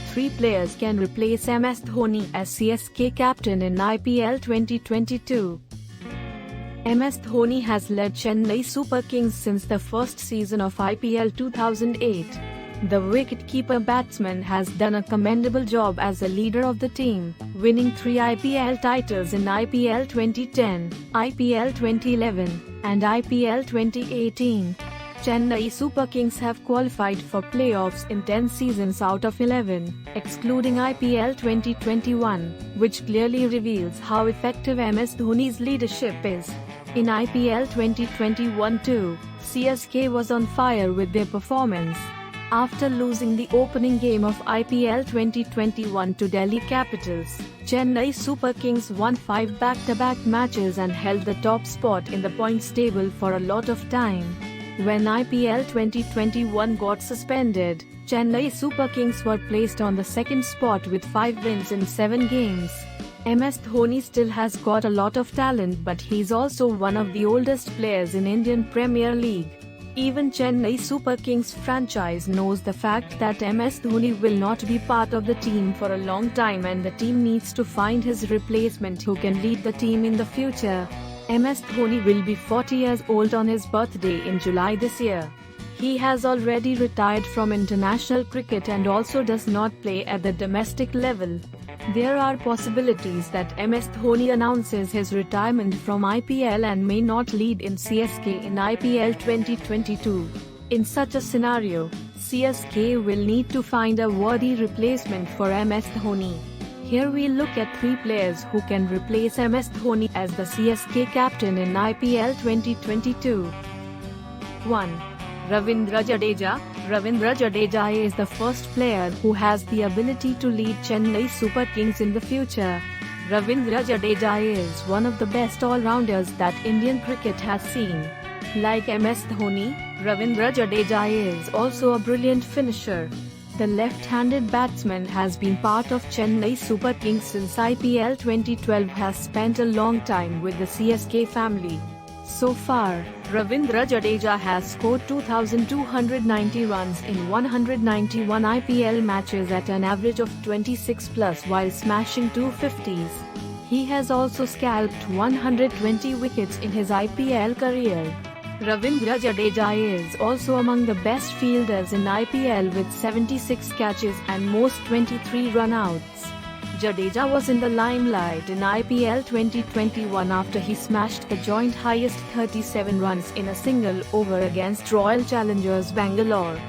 three players can replace MS Dhoni as CSK captain in IPL 2022. MS Dhoni has led Chennai Super Kings since the first season of IPL 2008. The wicket-keeper batsman has done a commendable job as a leader of the team, winning 3 IPL titles in IPL 2010, IPL 2011, and IPL 2018. Chennai Super Kings have qualified for playoffs in 10 seasons out of 11, excluding IPL 2021, which clearly reveals how effective MS Dhoni's leadership is. In IPL 2021 too, CSK was on fire with their performance. After losing the opening game of IPL 2021 to Delhi Capitals, Chennai Super Kings won 5 back-to-back matches and held the top spot in the points table for a lot of time. When IPL 2021 got suspended, Chennai Super Kings were placed on the second spot with 5 wins in 7 games. MS Dhoni still has got a lot of talent, but he's also one of the oldest players in Indian Premier League. Even Chennai Super Kings franchise knows the fact that MS Dhoni will not be part of the team for a long time, and the team needs to find his replacement who can lead the team in the future. MS Dhoni will be 40 years old on his birthday in July this year. He has already retired from international cricket and also does not play at the domestic level. There are possibilities that MS Dhoni announces his retirement from IPL and may not lead in CSK in IPL 2022. In such a scenario, CSK will need to find a worthy replacement for MS Dhoni. Here we look at 3 players who can replace MS Dhoni as the CSK captain in IPL 2022. 1. Ravindra Jadeja. Ravindra Jadeja is the first player who has the ability to lead Chennai Super Kings in the future. Ravindra Jadeja is one of the best all-rounders that Indian cricket has seen. Like MS Dhoni, Ravindra Jadeja is also a brilliant finisher. The left-handed batsman has been part of Chennai Super Kings since IPL 2012, has spent a long time with the CSK family. So far, Ravindra Jadeja has scored 2,290 runs in 191 IPL matches at an average of 26+ while smashing 250s. He has also scalped 120 wickets in his IPL career. Ravindra Jadeja is also among the best fielders in IPL with 76 catches and most 23 run-outs. Jadeja was in the limelight in IPL 2021 after he smashed the joint highest 37 runs in a single over against Royal Challengers Bangalore.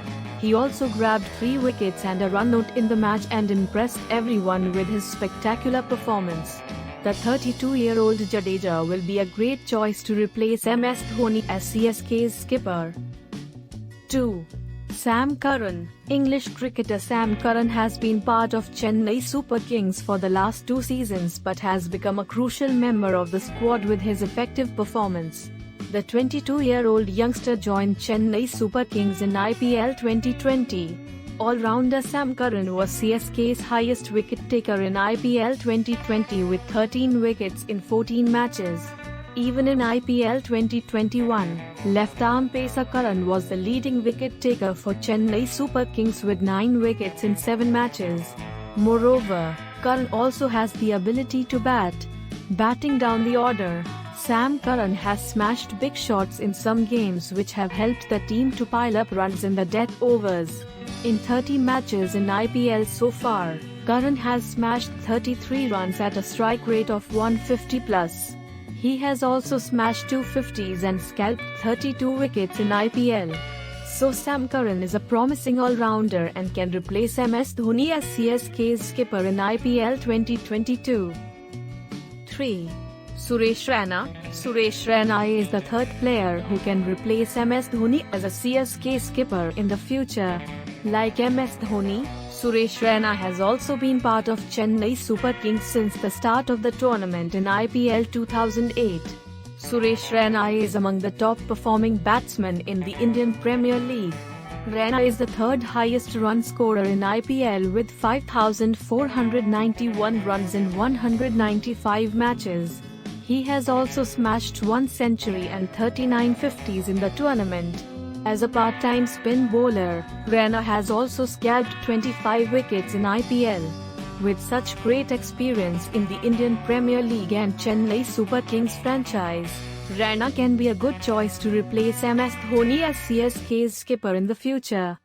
He also grabbed 3 wickets and a run-out in the match and impressed everyone with his spectacular performance. The 32-year-old Jadeja will be a great choice to replace MS Dhoni as CSK's skipper. 2. Sam Curran. English cricketer Sam Curran has been part of Chennai Super Kings for the last 2 seasons but has become a crucial member of the squad with his effective performance. The 22-year-old youngster joined Chennai Super Kings in IPL 2020. All-rounder Sam Curran was CSK's highest wicket-taker in IPL 2020 with 13 wickets in 14 matches. Even in IPL 2021, left-arm pacer Curran was the leading wicket-taker for Chennai Super Kings with 9 wickets in 7 matches. Moreover, Curran also has the ability to bat. Batting down the order, Sam Curran has smashed big shots in some games which have helped the team to pile up runs in the death overs. In 30 matches in IPL so far, Curran has smashed 33 runs at a strike rate of 150+. He has also smashed 250s and scalped 32 wickets in IPL. So Sam Curran is a promising all-rounder and can replace MS Dhoni as CSK's skipper in IPL 2022. 3. Suresh Raina. Suresh Raina is the third player who can replace MS Dhoni as a CSK skipper in the future. Like MS Dhoni, Suresh Raina has also been part of Chennai Super Kings since the start of the tournament in IPL 2008. Suresh Raina is among the top-performing batsmen in the Indian Premier League. Raina is the third highest run scorer in IPL with 5,491 runs in 195 matches. He has also smashed 1 century and 39 50s in the tournament. As a part-time spin bowler, Raina has also scalped 25 wickets in IPL. With such great experience in the Indian Premier League and Chennai Super Kings franchise, Raina can be a good choice to replace MS Dhoni as CSK's skipper in the future.